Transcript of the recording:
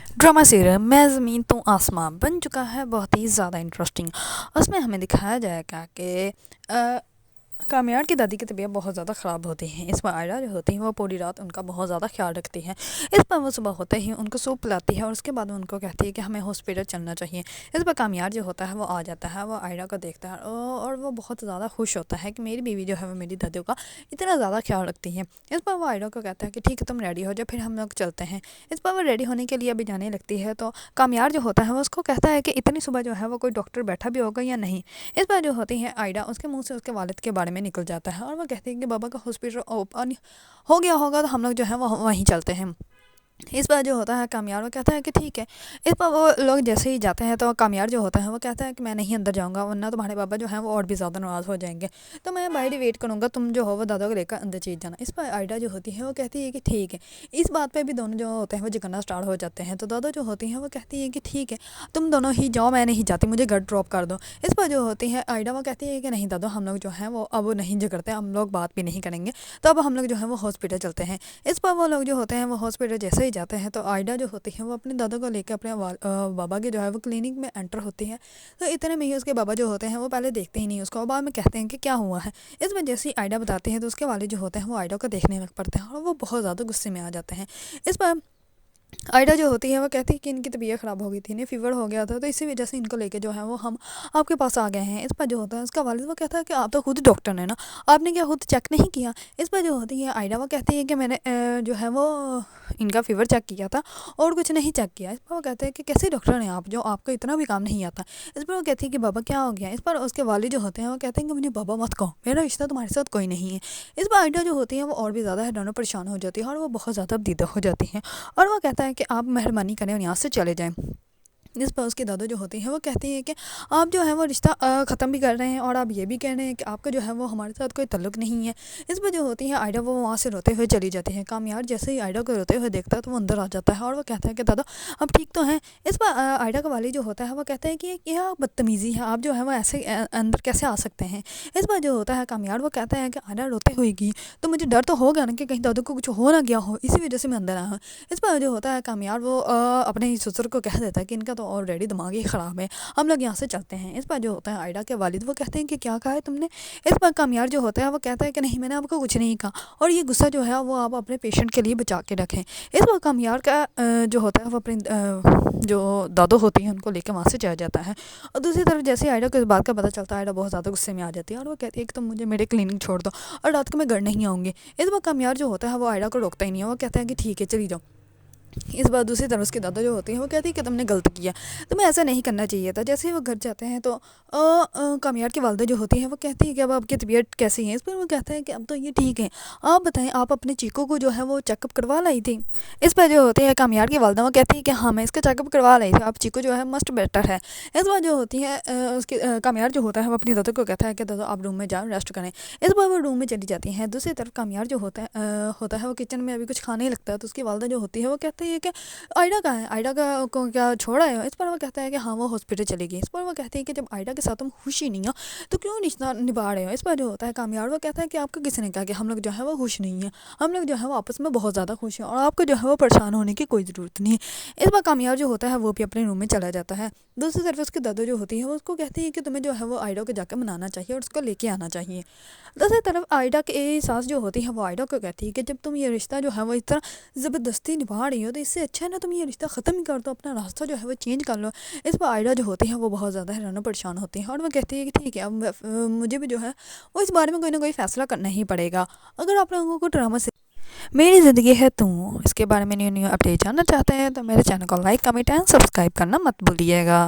Drama serial मैं ज़मीन तू आसमां बन चुका है बहुत ही ज़्यादा इंटरेस्टिंग। उसमें हमें दिखाया जाएगा कि कामयार की दादी की तबीयत बहुत ज़्यादा ख़राब होती है। इस पर आयरा जो होती है वो पूरी रात उनका बहुत ज़्यादा ख्याल रखती है। इस पर वो सुबह होते ही उनको सूप पिलाती है और उसके बाद उनको कहती है कि हमें हॉस्पिटल चलना चाहिए। इस पर कामयार जो होता है वो आ जाता है, वो आयरा को देखता है और वो बहुत ज़्यादा खुश होता है कि मेरी बीवी जो है वो मेरी दादी का इतना ज़्यादा ख्याल रखती है। इस पर वो आयरा को कहता है कि ठीक है तुम रेडी हो जाओ, फिर हम लोग चलते हैं। इस पर वो रेडी होने के लिए अभी जाने लगती है तो कामयार जो होता है वो उसको कहता है कि इतनी सुबह जो है वो कोई डॉक्टर बैठा भी होगा या नहीं। इस पर जो होती है आयरा उसके मुंह से उसके वालिद के बारे में निकल जाता है और वो कहती है कि बाबा का हॉस्पिटल ओपन हो गया होगा तो हम लोग जो है वो वहीं चलते हैं। इस बार जो होता है कामयार वो कहता है कि ठीक है। इस पर वो लोग जैसे ही जाते हैं तो कामयार जो होता है वो कहता है कि मैं नहीं अंदर जाऊंगा वरना तुम्हारे पापा जो हैं वो और भी ज़्यादा नाराज़ हो जाएंगे, तो मैं बाहर ही वेट करूंगा, तुम जो हो वो दादा को लेकर अंदर चीज जाना। इस पर आयडा जो होती है वो कहती है कि ठीक है। इस बात पर भी दोनों जो होते हैं वो झगड़ना स्टार्ट हो जाते हैं, तो दादा जो होती हैं वो कहती है कि ठीक है तुम दोनों ही जाओ, मैं नहीं जाती, मुझे घर ड्रॉप कर दो। इस पर जो होती है आयडा वो कहती है कि नहीं दादा हम लोग जो हैं वो अब नहीं झगड़ते, हम लोग बात भी नहीं करेंगे, तो अब हम लोग जो है वो हॉस्पिटल चलते हैं। इस पर वो लोग जो होते हैं वो हॉस्पिटल जैसे ही जाते हैं तो आयडा जो होती है वो अपने दादा को लेकर अपने बाबा के जो है वो क्लिनिक में एंटर होती है। तो इतने में ही उसके बाबा जो होते हैं वो पहले देखते ही नहीं उसको, बाद में कहते हैं कि क्या हुआ है। इस वजह से आयडा बताती है तो उसके वाले जो होते हैं वो आयडा को देखने लग पड़ते हैं और वो बहुत ज़्यादा गुस्से में आ जाते हैं। इस पर आयडा जो होती है वो कहती है कि इनकी तबीयत ख़राब हो गई थी, इन्हें फीवर हो गया था, तो इसी वजह से इनको लेके जो है वो हम आपके पास आ गए हैं। इस पर जो होता है उसका वालिद वो कहता है कि आप तो खुद डॉक्टर हैं ना, आपने क्या खुद चेक नहीं किया। इस पर जो होती है आयडा वो कहती है कि मैंने जो है वो इनका फीवर चेक किया था और कुछ नहीं चेक किया। इस पर वो कहते हैं कि कैसे डॉक्टर हैं आप जो आपको इतना भी काम नहीं आता। इस पर वो कहती है कि बाबा क्या हो गया। इस पर उसके वालिद जो होते हैं वो कहते हैं कि मुझे बाबा मत कहो, मेरा रिश्ता तुम्हारे साथ कोई नहीं है। इस पर आयडा जो होती है वो और भी ज़्यादा हैरान परेशान हो जाती है और वो बहुत ज़्यादा दीदा हो जाती हैं और वो कहता है कि आप मेहरबानी करें और यहाँ से चले जाएं। जिस पर उसकी दादा जो होती है वो कहती है कि आप जो है वो रिश्ता ख़त्म भी कर रहे हैं और आप ये भी कह रहे हैं कि आपका जो है वो हमारे साथ कोई ताल्लुक नहीं है। इस पर जो होती है आयडा वो वहाँ से रोते हुए चली जाती है। कामयार जैसे ही आयडा को रोते हुए देखता है तो वो अंदर आ जाता है और वो कहता है कि दादा आप ठीक तो हैं। इस पर आयडा का वाली जो होता है वो कहता है कि यह बदतमीज़ी है, आप जो है वो ऐसे अंदर कैसे आ सकते हैं। इस पर जो होता है कामयार वो कहता है कि आयडा रोते हुए गई तो मुझे डर तो होगा ना कि कहीं दादू को कुछ हो ना गया हो, इसी वजह से मैं अंदर आया हूँ। इस पर जो होता है कामयार वो अपने ससुर को कह देता है कि इनका तो ऑलरेडी दिमाग ही ख़राब है, हम लोग यहाँ से चलते हैं। इस पर जो होता है आयडा के वालिद वो कहते हैं कि क्या कहा है तुमने। इस पर कामयार जो होता है वो कहता है कि नहीं मैंने आपको कुछ नहीं कहा और ये गुस्सा जो है वो आप अपने पेशेंट के लिए बचा के रखें। इस पर कामयार का जो होता है वो अपनी जो दादो होती हैं उनको लेकर वहाँ से चला जाता है। और दूसरी तरफ जैसे आयडा को इस बात का पता चलता है आयडा बहुत ज़्यादा गुस्से में आ जाती है और वो कहती है कि तुम मुझे मेरे क्लिनिक छोड़ दो और रात को मैं घर नहीं आऊँगी। इस पर कामयार जो होता है वो आयडा को रोकता ही नहीं है, वो कहता है कि ठीक है चली जाओ। इस बार दूसरी तरफ उसकी दादा जो होती है वो कहती है कि तुमने गलत किया, तुम्हें ऐसा नहीं करना चाहिए था। जैसे ही वो घर जाते हैं तो कामयार की वालदा जो होती है वो कहती है कि अब आपकी तबीयत कैसी है। इस पर वो कहता है कि अब तो ये ठीक है, आप बताएं आप अपने चीकू को जो है वो चेकअप करवा लाई थी। इस पर जो होती है कामयार की वालदा वो कहती है कि हाँ मैं इसका चेकअप करवा लाई थी, अब चीकू जो है मस्ट बेटर है। इस बार जो होती है उसकी कामयार जो होता है वो अपनी दादा को कहता है कि दादा आप रूम में जाओ रेस्ट करें। इस बार वो रूम में चली जाती हैं। दूसरी तरफ कामयार जो होता है वो किचन में अभी कुछ खाने लगता है तो उसकी वालदा जो होती है वो कहती है कि आयडा कहाँ है, आयडा का को क्या छोड़ा है। इस पर वो कहता है कि हाँ वो हॉस्पिटल चली गई। इस पर वो कहते हैं कि जब आयडा के साथ तुम खुश ही नहीं हो तो क्यों रिश्ता निभा रहे हो। इस पर जो होता है कामयार वो कहता है कि आपको किसी ने कहा कि हम लोग जो है वो खुश नहीं है, हम लोग जो है वो आपस में बहुत ज़्यादा खुश हैं और आपको जो है वो परेशान होने की कोई ज़रूरत नहीं है। इस बार कामयार जो होता है वो भी अपने रूम में चला जाता है। दूसरी तरफ उसकी दादा जो होती है वो उसको कहती है कि तुम्हें जो है वो आयडा को जाकर मनाना चाहिए और उसको लेके आना चाहिए। दूसरी तरफ आयडा की सास जो होती है वो आयडा को कहती है कि जब तुम ये रिश्ता जो है वो इस तरह ज़बरदस्ती निभा रही हो तो इससे अच्छा है ना तुम ये रिश्ता ख़त्म ही कर दो, अपना रास्ता जो है वो चेंज कर लो। इस पर आयडा जो होती है वो बहुत ज़्यादा हैरान परेशान होती है और वो कहती है कि ठीक है अब मुझे भी जो है वो इस बारे में कोई ना कोई फ़ैसला करना ही पड़ेगा। अगर आप लोगों को ड्रामा से मेरी ज़िंदगी है तू इसके बारे में न्यू न्यू अपडेट जानना चाहते हैं तो मेरे चैनल को लाइक कमेंट एंड सब्सक्राइब करना मत भूलिएगा।